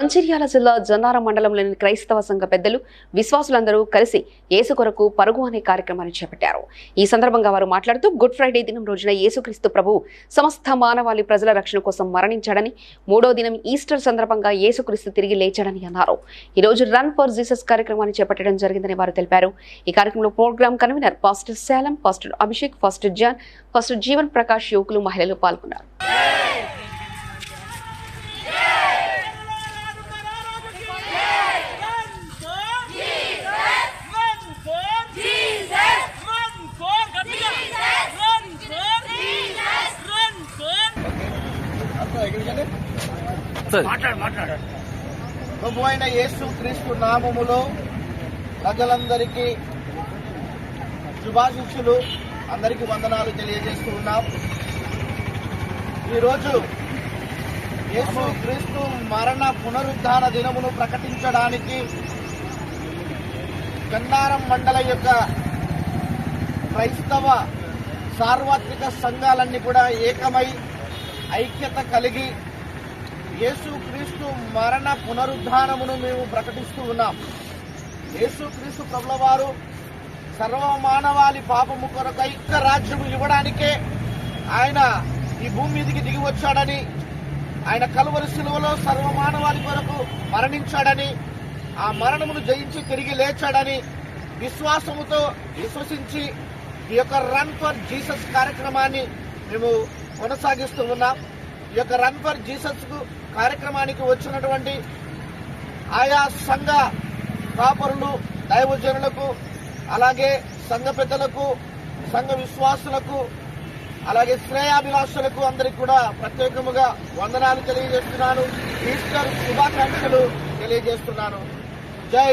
మంచిర్యాల జిల్లా జన్నారం మండలంలోని క్రైస్తవ సంఘ పెద్దలు విశ్వాసులందరూ కలిసి యేసు కొరకు పరుగు అనే కార్యక్రమాన్ని చేపట్టారు. ఈ సందర్భంగా వారు మాట్లాడుతూ గుడ్ ఫ్రైడే దినం రోజున యేసుక్రీస్తు ప్రభువు సమస్త మానవాళి ప్రజల రక్షణ కోసం మరణించాడని, మూడో దినం ఈస్టర్ సందర్భంగా యేసుక్రీస్తు తిరిగి లేచాడని అన్నారు. ఈ రోజు రన్ ఫర్ జీసస్ కార్యక్రమాన్ని చేపట్టడం జరిగిందని వారు తెలిపారు. ఈ కార్యక్రమంలో program convener pastor Shalem, pastor Abhishek, pastor John, pastor Jeevan Prakash, యువకులు, మహిళలు పాల్గొన్నారు. ప్రభు అయిన యేసు క్రీస్తు నామములో ప్రజలందరికీ శుభాశిక్షలు, అందరికీ వందనాలు తెలియజేస్తూ ఉన్నాం. ఈరోజు యేసు క్రీస్తు మరణ పునరుద్ధాన దినమును ప్రకటించడానికి గన్నారం మండల యొక్క క్రైస్తవ సార్వత్రిక సంఘాలన్నీ కూడా ఏకమై ఐక్యత కలిగి యేసుక్రీస్తు మరణ పునరుద్ధానమును మేము ప్రకటిస్తూ ఉన్నాం. యేసుక్రీస్తు ప్రభుల వారు సర్వమానవాళి పాపము కొరకు ఐక్య రాజ్యము ఇవ్వడానికే ఆయన ఈ భూమి మీదికి దిగి వచ్చాడని, ఆయన కలువరి శిలువలో సర్వమానవాళి కొరకు మరణించాడని, ఆ మరణమును జయించి తిరిగి లేచాడని విశ్వాసముతో విశ్వసించి ఈ యొక్క రన్ ఫర్ జీసస్ కార్యక్రమాన్ని మేము కొనసాగిస్తూ ఉన్నాం. ఈ యొక్క రన్ ఫర్ జీసస్ కార్యక్రమానికి వచ్చినటువంటి ఆయా సంఘ కాపరులు, దైవజనులకు, అలాగే సంఘ పెద్దలకు, సంఘ విశ్వాసులకు, అలాగే శ్రేయాభిలాషులకు అందరికీ కూడా ప్రత్యేకముగా వందనాలు తెలియజేస్తున్నాను. ఈస్టర్ శుభాకాంక్షలు తెలియజేస్తున్నాను. జై